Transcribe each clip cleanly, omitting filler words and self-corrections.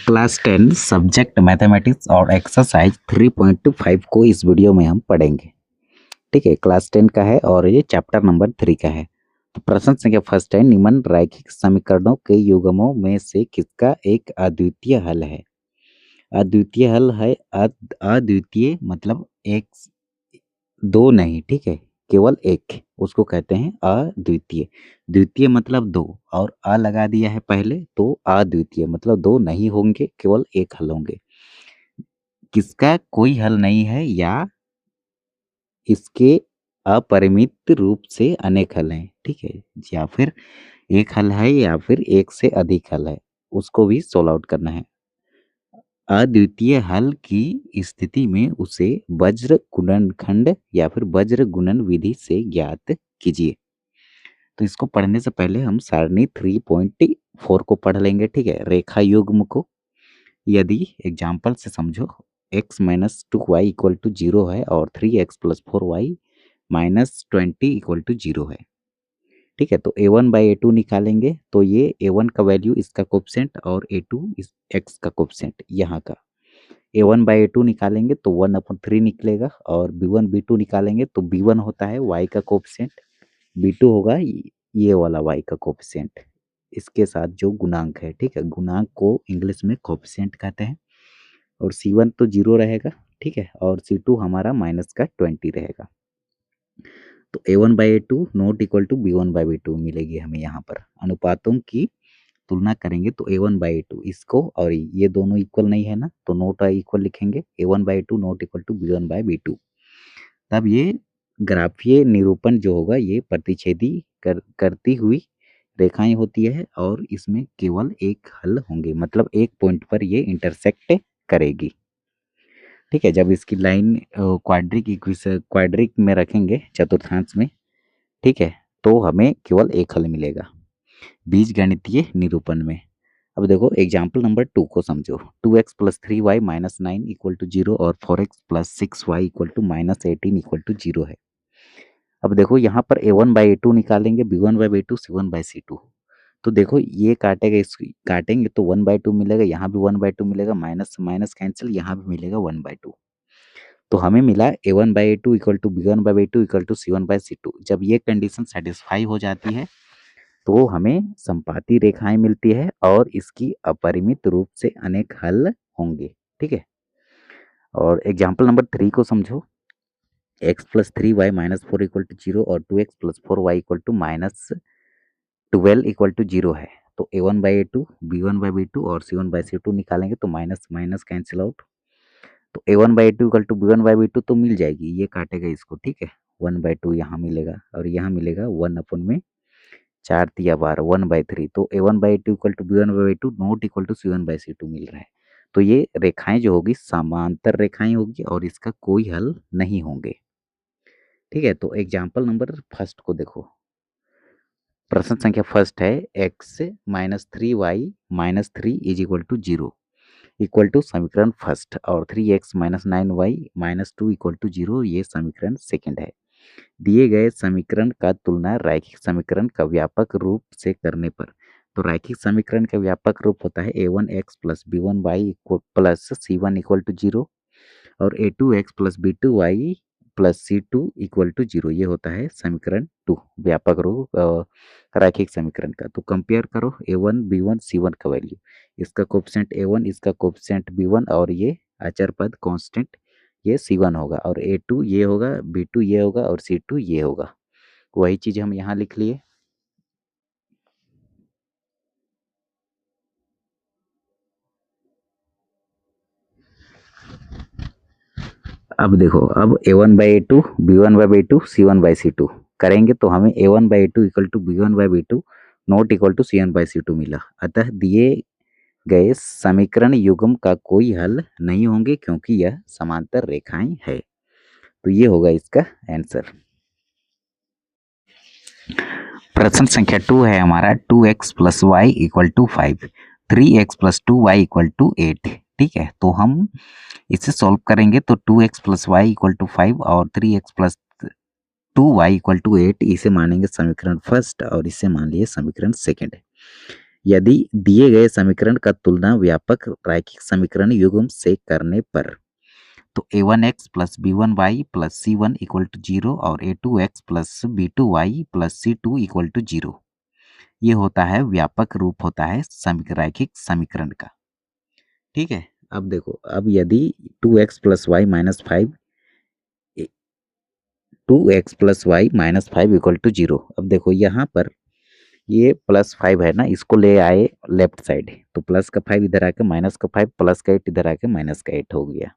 Class 10 subject mathematics और exercise 3.5 को इस वीडियो में हम पढ़ेंगे। ठीक है, क्लास 10 का है और ये चैप्टर नंबर 3 का है। तो प्रश्न संख्या फर्स्ट है, निम्न रैखिक समीकरणों के युग्मों में से किसका एक अद्वितीय हल है। अद्वितीय हल है, अद्वितीय मतलब एक दो नहीं, ठीक है, केवल एक, उसको कहते हैं अद्वितीय। द्वितीय मतलब दो और अ लगा दिया है पहले, तो अद्वितीय मतलब दो नहीं होंगे, केवल एक हल होंगे। किसका कोई हल नहीं है या इसके अपरिमित रूप से अनेक हल हैं, ठीक है, या फिर एक हल है या फिर एक से अधिक हल है, उसको भी सोल्व आउट करना है। अद्वितीय हल की स्थिति में उसे वज्र गुणनखंड या फिर वज्र गुणन विधि से ज्ञात कीजिए। तो इसको पढ़ने से पहले हम सारणी 3.4 को पढ़ लेंगे, ठीक है, रेखा युग्म को। यदि एग्जाम्पल से समझो, x minus 2y equal to 0 है और 3x plus 4y minus 20 equal to 0 है, ठीक है, तो a1 बाई a2 निकालेंगे तो ये a1 का वैल्यू इसका कोफिशिएंट और a2 इस x का कोफिशिएंट यहाँ का। a1 बाई a2 निकालेंगे तो 1/3 निकलेगा और b1 b2 निकालेंगे तो b1 होता है y का कोफिशिएंट, b2 होगा ये वाला y का कोफिशिएंट, इसके साथ जो गुणांक है, ठीक है, गुणांक को इंग्लिश में कोफिशिएंट कहते हैं। और c1 तो 0 रहेगा, ठीक है, और c2 हमारा माइनस का 20 रहेगा। तो a1 by a2 not equal to b1 by b2 मिलेगी हमें। यहाँ पर अनुपातों की तुलना करेंगे तो a1 बाई a2 इसको और ये दोनों इक्वल नहीं है ना, तो नोट इक्वल लिखेंगे, a1 by a2 not equal to b1 by b2। तब ये ग्राफीय निरूपण जो होगा ये प्रतिच्छेदी करती हुई रेखाएं होती है और इसमें केवल एक हल होंगे, मतलब एक पॉइंट पर ये इंटरसेक्ट करेगी, ठीक है। जब इसकी लाइन क्वाड्रिक में रखेंगे, चतुर्थांश में, ठीक है, तो हमें केवल एक हल मिलेगा बीजगणितीय निरूपण में। अब देखो एग्जाम्पल नंबर 2 को समझो। 2x plus 3y minus 9 equal to 0 और 4x plus 6y equal to minus 18 equal to 0 है। अब देखो यहाँ पर a1 बाई a2 निकालेंगे, b1 by b2, c1 by c2। तो देखो ये काटेगा, इस काटेंगे तो 1/2 मिलेगा, यहाँ भी 1/2 मिलेगा, माइनस माइनस कैंसिल, यहाँ भी मिलेगा 1/2। तो हमें मिला a1 by a2 equal to b1 by b2 equal to c1 by c2। जब ये कंडीशन सेटिस्फाई हो जाती है तो हमें संपाती रेखाएं मिलती है और इसकी अपरिमित रूप से अनेक हल होंगे, ठीक है। और एग्जाम्पल नंबर 3 को समझो। x plus 3y minus 4 equal to 0 और 2x plus 4y equal to minus 12 equal to 0 है। तो a1 by a2, b1 by b2 और c1 बाई c2 निकालेंगे तो माइनस माइनस कैंसिल आउट। तो a1 by a2 equal to b1 by b2 तो मिल जाएगी, ये काटेगा इसको, ठीक है, 1/2 यहाँ मिलेगा और यहाँ मिलेगा 1/4 तिया 12 1/3। तो a1 by a2 equal to b1 by b2 not equal to c1 by c2 मिल रहा है। तो ये रेखाएं जो होगी समांतर रेखाएं होगी और इसका कोई हल नहीं होंगे, ठीक है। तो एग्जाम्पल नंबर फर्स्ट को देखो। प्रश्न संख्या फर्स्ट है, x minus 3y minus 3 is equal to 0 equal to समीकरण फर्स्ट और 3x minus 9y minus 2 equal to 0 ये समीकरण सेकंड है। दिए गए समीकरण का तुलना रैखिक समीकरण का व्यापक रूप से करने पर। तो रैखिक समीकरण का व्यापक रूप होता है a1x plus b1y plus c1 equal to 0 और a2x plus b2y plus c2 equal to 0, ये होता है समीकरण 2, व्यापक रूप रैखिक समीकरण का। तो कंपेयर करो a1 b1 c1 का वैल्यू, इसका कोफिशिएंट a1, इसका कोफिशिएंट b1 और ये अचर पद कांस्टेंट ये c1 होगा और a2 ये होगा, b2 ये होगा और c2 ये होगा। वही चीज हम यहाँ लिख लिए। अब देखो, अब a1 by a2, b1 by b2, c1 by c2 करेंगे तो हमें a1 by a2 equal to b1 by b2 not equal to c1 by c2 मिला। अतः दिए गए समीकरण युग्म का कोई हल नहीं होंगे क्योंकि यह समांतर रेखाएं है। तो ये होगा इसका आंसर। प्रश्न संख्या 2 है हमारा, 2x plus y equal to 5, 3x plus 2y equal to 8, ठीक है। तो हम इसे सॉल्व करेंगे तो 2x plus y equal to 5 और 3x plus 2y equal to 8 इसे मानेंगे समीकरण फर्स्ट और इसे मान लिए समीकरण सेकंड। यदि दिए गए समीकरण का तुलना व्यापक रैखिक समीकरण युग्म से करने पर, तो a1x plus b1y plus c1 equal to 0 और a2x plus b2y plus c2 equal to 0, ये होता है व्यापक रूप होता है रैखिक समीकरण का। ठीक है, अब देखो, अब यदि 2x plus y minus 5 2x plus y minus 5 equal to 0, अब देखो यहाँ पर ये प्लस 5 है ना, इसको ले आए लेफ्ट साइड, तो प्लस का 5 इधर आके माइनस का 5 प्लस का 8 इधर आके माइनस का 8 हो गया।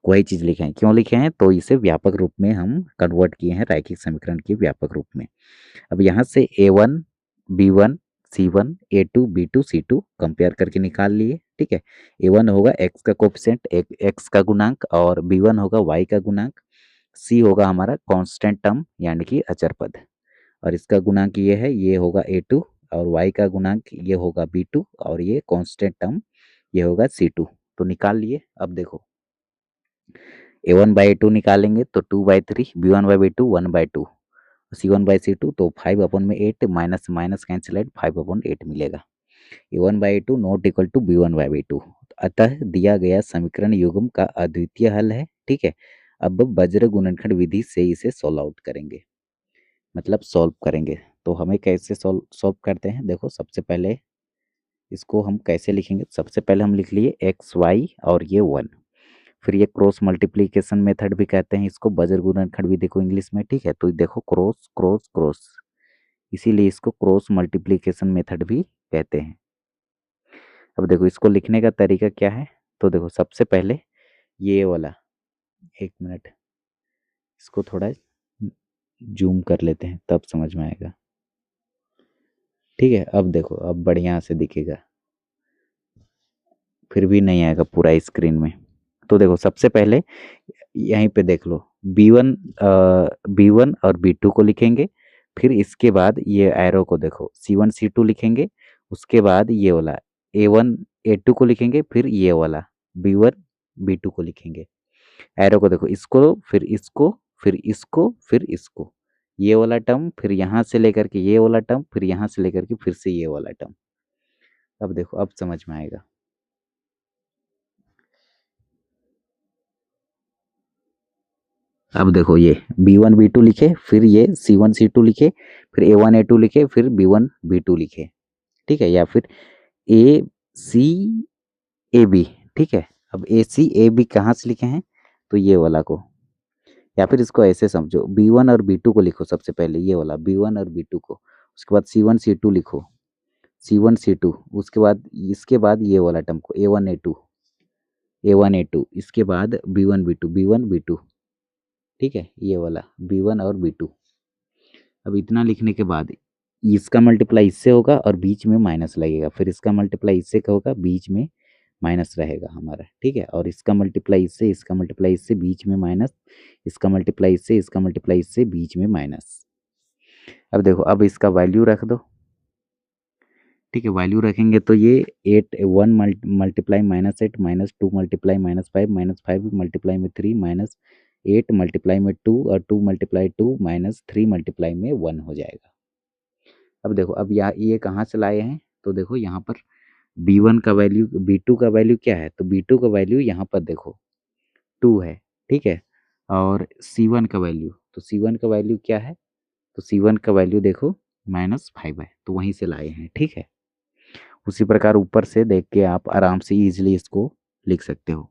वही चीज लिखे हैं, क्यों लिखे हैं, तो इसे व्यापक रूप में हम कन्वर्ट किए हैं रैखिक समीकरण के व्यापक रूप में। अब यहाँ से a1 b1 c1 a2 b2 c2 compare करके निकाल लिए। ठीक है, a1 होगा x का कोफिशिएंट, x का गुणांक, और b1 होगा y का गुणांक, c होगा हमारा कांस्टेंट टर्म यानी कि अचर पद, और इसका गुणांक ये है, ये होगा a2, और y का गुणांक ये होगा b2, और ये कांस्टेंट टर्म ये होगा c2। तो निकाल लिए। अब देखो a1 बाई a2 निकालेंगे तो 2/3, b1 by b2 1/2, c1 by c2 तो 5/8 माइनस माइनस कैंसिलेट 5/8 मिलेगा। a1 by a2 not equal to b1 by b2, अतः दिया गया समीकरण युग्म का अद्वितीय हल है। ठीक है, अब वज्र गुणनखंड विधि से इसे सॉल्व आउट करेंगे, मतलब सॉल्व करेंगे। तो हमें कैसे सॉल्व करते हैं, देखो सबसे पहले इसको हम कैसे लिखेंगे, सबसे पहले हम लिख लिए एक्स वाई और ये 1, फिर ये क्रॉस मल्टीप्लीकेशन मेथड भी कहते हैं इसको, वज्र गुणनखंड विधि को इंग्लिश में। ठीक है, तो देखो क्रॉस क्रॉस क्रॉस, इसीलिए इसको क्रॉस मल्टीप्लीकेशन मेथड भी कहते हैं। अब देखो इसको लिखने का तरीका क्या है, तो देखो सबसे पहले ये वाला, एक मिनट इसको थोड़ा जूम कर लेते हैं तब समझ में आएगा। ठीक है, अब देखो अब बढ़िया से दिखेगा, फिर भी नहीं आएगा पूरा स्क्रीन में। तो देखो सबसे पहले यहीं पे देख लो, b1 और b2 को लिखेंगे, फिर इसके बाद ये एरो को देखो c1 c2 लिखेंगे, उसके बाद ये वाला a1 a2 को लिखेंगे, फिर ये वाला b1 b2 को लिखेंगे। एरो को देखो, इसको फिर इसको फिर इसको फिर इसको, ये वाला टर्म, फिर यहाँ से लेकर के ये वाला टर्म, फिर यहाँ से लेकर के फिर से ये वाला टर्म। अब देखो अब समझ में आएगा। अब देखो ये b1 b2 लिखे, फिर ये c1 c2 लिखे, फिर a1 a2 लिखे, फिर b1 b2 लिखे। ठीक है, या फिर a c a b। ठीक है, अब a c a b कहाँ से लिखे हैं, तो ये वाला को, या फिर इसको ऐसे समझो, b1 और b2 को लिखो सबसे पहले, ये वाला b1 और b2 को, उसके बाद c1 c2 लिखो, c1 c2, उसके बाद इसके बाद ये वाला टर्म को a1 a2 a1 a2, इसके बाद b1 b2। ठीक है, ये वाला b1 और b2। अब इतना लिखने के बाद इसका मल्टीप्लाई इससे होगा और बीच में माइनस लगेगा, फिर इसका मल्टीप्लाई इससे होगा, बीच में माइनस रहेगा हमारा। ठीक है, और इसका मल्टीप्लाई इससे, इसका मल्टीप्लाई इससे, बीच में माइनस, इसका मल्टीप्लाई इससे, इसका मल्टीप्लाई इससे, बीच में माइनस। अब देखो अब इसका वैल्यू रख दो। ठीक है, वैल्यू रखेंगे तो ये 8 1 मल्टीप्लाई -8 -2 मल्टीप्लाई -5 -5 मल्टीप्लाई में 3 -8 मल्टीप्लाई में 2 और 2 मल्टीप्लाई 2 -3 मल्टीप्लाई में 1 हो जाएगा। अब देखो अब ये कहाँ से लाए हैं, तो देखो यहाँ पर b1 का वैल्यू, b2 का वैल्यू क्या है, तो b2 का वैल्यू यहाँ पर देखो 2 है। ठीक है, और c1 का वैल्यू, तो c1 का वैल्यू क्या है, तो c1 का वैल्यू देखो -5 है, तो वहीं से लाए हैं। ठीक है, उसी प्रकार ऊपर से देख के आप आराम से इजीली इसको लिख सकते हो।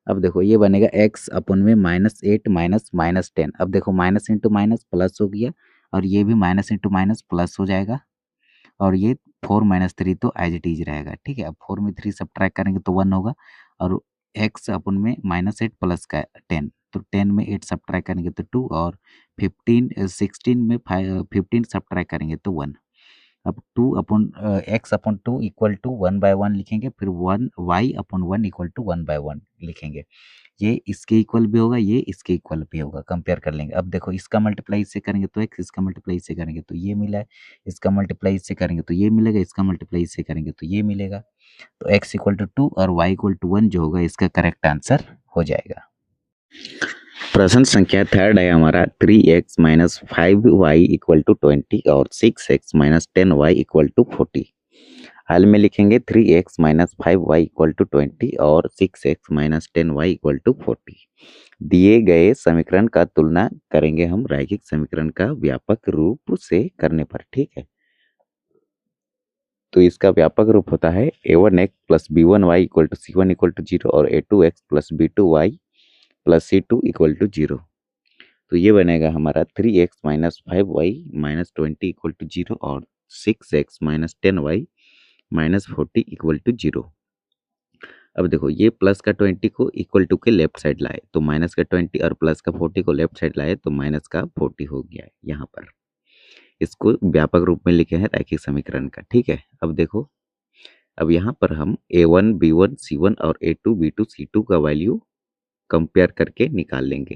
अब देखो ये बनेगा x अपन में -8 -10। अब देखो माइनस इंटू माइनस प्लस हो गया, और ये भी माइनस इंटू माइनस प्लस हो जाएगा, और ये 4 -3 तो एज इट इज रहेगा। ठीक है, अब 4 में 3 सब्ट्रैक्ट करेंगे तो 1 होगा, और x अपन में -8 प्लस का 10, तो 10 में 8 सब्ट्रैक्ट करेंगे तो 2, और 16 में 15 सब्ट्रैक्ट करेंगे तो 1। अब 2 अपन x अपन 2 इक्वल टू 1/1 लिखेंगे, फिर 1 y अपन 1 इक्वल टू 1/1 लिखेंगे। ये इसके इक्वल भी होगा, ये इसके इक्वल भी होगा, कंपेयर कर लेंगे। अब देखो इसका मल्टीप्लाई इससे करेंगे तो x, इसका मल्टीप्लाई इससे करेंगे तो ये मिला है, इसका मल्टीप्लाई इससे करेंगे तो ये मिलेगा, इसका मल्टीप्लाई इससे करेंगे तो ये मिलेगा। तो x इक्वल टू 2 और y इक्वल टू 1 जो होगा इसका करेक्ट आंसर हो जाएगा। प्रश्न संख्या थर्ड है हमारा 3x minus 5y equal to 20 और 6x minus 10y equal to 40। हाल में लिखेंगे 3x minus 5y equal to 20 और 6x minus 10y equal to 40। दिए गए समीकरण का तुलना करेंगे हम रैखिक समीकरण का व्यापक रूप से करने पर। ठीक है, तो इसका व्यापक रूप होता है a1x plus b1y equal to c1 equal to 0 और a2x plus b2y plus c2 equal to 0। तो ये बनेगा हमारा 3x minus 5y minus 20 equal to 0 और 6x minus 10y minus 40 equal to 0। अब देखो ये प्लस का 20 को इक्वल टू के लेफ्ट साइड लाए तो माइनस का 20 और प्लस का 40 को लेफ्ट साइड लाए तो माइनस का 40 हो गया है यहाँ पर। इसको व्यापक रूप में लिखे हैं रैखिक समीकरण का। ठीक है, अब देखो, अब यहाँ पर हम a1 b1 c1 और a2 b2 c2 का वैल्यू कंपेयर करके निकाल लेंगे।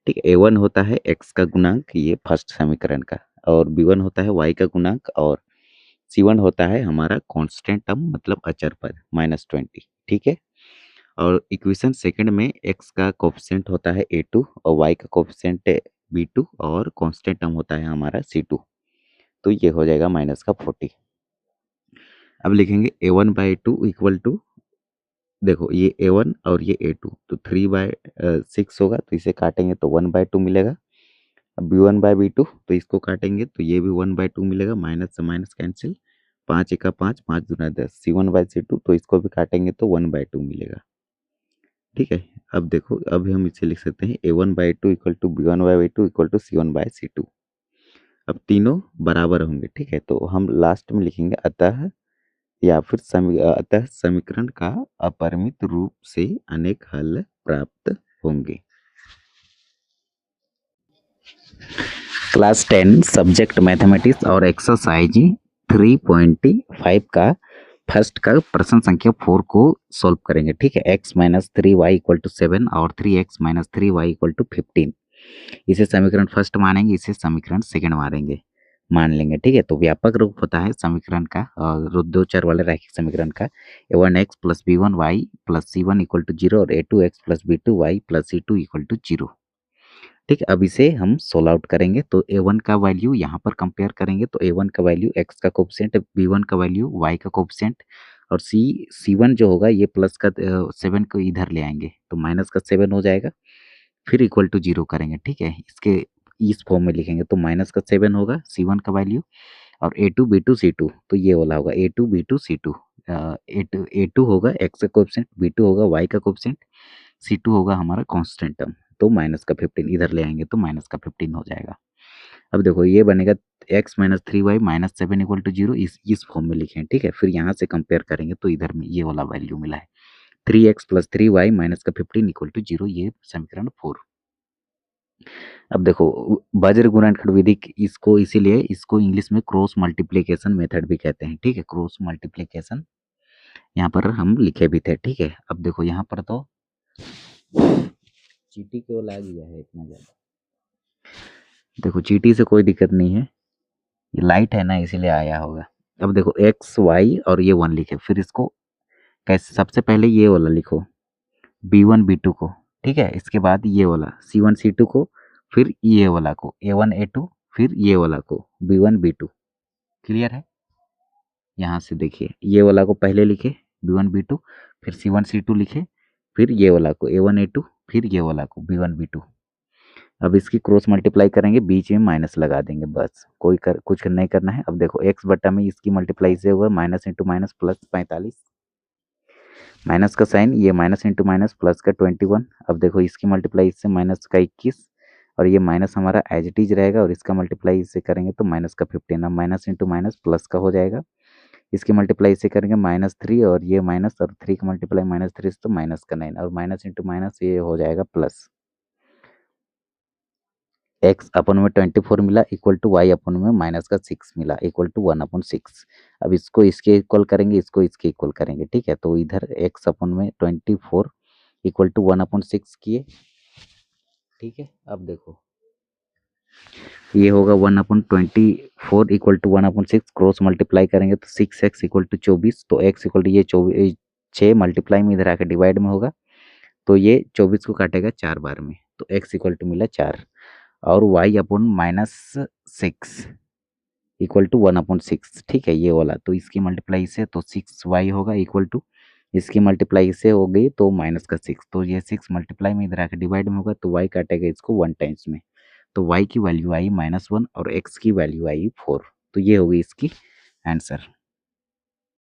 ठीक है, a1 होता है x का गुणांक, ये फर्स्ट समीकरण का, और b1 होता है y का गुणांक, और c1 होता है हमारा कांस्टेंट टर्म मतलब अचर पद -20। ठीक है, और इक्वेशन सेकंड में x का कोफिशिएंट होता है a2 और y का कोफिशिएंट b2 और कांस्टेंट टर्म होता है हमारा c2। तो ये हो जाएगा माइनस का 40। अब लिखेंगे a1 बाई 2 इक्वल टू, देखो ये a1 और ये a2 तो 3/6 होगा, तो इसे काटेंगे तो 1/2 मिलेगा। अब b1 बाई b2 तो इसको काटेंगे तो ये भी 1/2 मिलेगा, माइनस से माइनस कैंसिल, 5 एका 5 5 दूना 10, c1 बाई c2 तो इसको भी काटेंगे तो 1/2 मिलेगा। ठीक है, अब देखो, अब हम इसे लिख सकते हैं a1/2 equal to b1/2 equal to c1 by c2। अब तीनों बराबर होंगे। ठीक है, तो हम लास्ट में लिखेंगे अतः, या फिर अतः समीकरण का अपरिमित रूप से अनेक हल प्राप्त होंगे। क्लास 10 सब्जेक्ट मैथमेटिक्स और एक्सरसाइज 3.5 का फर्स्ट का प्रश्न संख्या 4 को सॉल्व करेंगे। ठीक है, x minus 3y equal to 7 और 3x minus 3y equal to 15। इसे समीकरण फर्स्ट मानेंगे, इसे समीकरण सेकंड मान लेंगे। ठीक है, तो व्यापक रूप होता है समीकरण का और दो चर वाले रैखिक समीकरण का a1x plus b1y plus c1 equal to 0 और a2x plus b2y plus c2 equal to 0। ठीक है, अब इसे हम सोल्व आउट करेंगे तो a1 का वैल्यू यहाँ पर कंपेयर करेंगे तो a1 का वैल्यू x का कोफिशिएंट, b1 का वैल्यू y का कोफिशिएंट, और c1 जो होगा ये प्लस का 7 को इधर ले आएंगे तो माइनस का 7 हो जाएगा, फिर इक्वल टू 0 करेंगे। ठीक है, इसके इस फॉर्म में लिखेंगे तो माइनस का 7 होगा c1 का वैल्यू, और a2 b2 c2 तो ये वाला होगा a2 b2 c2। a2 होगा x का कोफिशिएंट, b2 होगा y का कोफिशिएंट, c2 होगा हमारा कांस्टेंट टर्म, तो माइनस का 15 इधर ले आएंगे तो माइनस का 15 हो जाएगा। अब देखो ये बनेगा x minus 3y minus 7 equal to 0, इस फॉर्म में लिखें। ठीक है, फिर यहाँ से कंपेयर करेंगे तो इधर में ये वाला वैल्यू मिला है 3x प्लस 3y माइनस का 15 इक्वल टू 0, ये समीकरण 4। अब देखो वज्र गुणनखंड विधि, इसको इसीलिए इसको इंग्लिश में क्रॉस मल्टीप्लिकेशन मेथड भी कहते हैं। ठीक है, क्रॉस मल्टीप्लिकेशन यहाँ पर हम लिखे भी थे। ठीक है, अब देखो यहाँ पर तो चीटी केवल आ गया है इतना ज़्यादा, देखो चीटी से कोई दिक्कत नहीं है, ये लाइट है ना इसीलिए आया होगा। अब देखो एक्स वाई और ये 1 लिखे, फिर इसको कैसे, सबसे पहले ये वाला लिखो b1 b2 को। ठीक है, इसके बाद ये वाला c1 c2 को, फिर ये वाला को a1 a2, फिर ये वाला को b1 b2। क्लियर है, यहाँ से देखिए ये वाला को पहले लिखे b1 b2, फिर c1 c2 लिखे, फिर ये वाला को a1 a2, फिर ये वाला को b1 b2। अब इसकी क्रॉस मल्टीप्लाई करेंगे, बीच में माइनस लगा देंगे, बस कुछ नहीं करना है। अब देखो x बटा में इसकी मल्टीप्लाई से होगा minus into minus plus 45, minus का साइन, ये माइनस इंटू माइनस प्लस का 21। अब देखो इसकी मल्टीप्लाई इससे माइनस का 21, और ये माइनस हमारा एज इट इज रहेगा, और इसका मल्टीप्लाई इससे करेंगे तो माइनस का 15। अब माइनस इंटू माइनस प्लस का हो जाएगा, इसकी मल्टीप्लाई इससे करेंगे -3, और ये माइनस और 3 का मल्टीप्लाई -3 तो माइनस का 9, और माइनस इंटू माइनस ये हो जाएगा प्लस। x अपन में 24 मिला इक्वल टू y अपन में माइनस का 6 मिला इक्वल टू 1/6। अब इसको इसके इक्वल करेंगे, इसको इसके इक्वल करेंगे। ठीक है, तो इधर x अपन में 24 इक्वल टू 1/6 किए। ठीक है, अब देखो ये होगा 1/24 इक्वल टू 1/6, क्रॉस मल्टीप्लाई करेंगे तो 6x इक्वल टू 24, तो x इक्वल टू ये 6 मल्टीप्लाई में इधर आकर डिवाइड में होगा, तो ये 24 को काटेगा 4 बार में, तो x इक्वल टू मिला 4 और y अपॉन -6 इक्वल टू 1/6। ठीक है, ये वाला तो इसकी मल्टीप्लाई से तो 6y होगा इक्वल टू, इसकी मल्टीप्लाई से हो गई तो -6, तो ये 6 मल्टीप्लाई में इधर आके डिवाइड में होगा तो y काटेगा इसको 1 टाइम्स में, तो y की वैल्यू आई -1 और x की वैल्यू आई 4। तो ये होगी इसकी आंसर।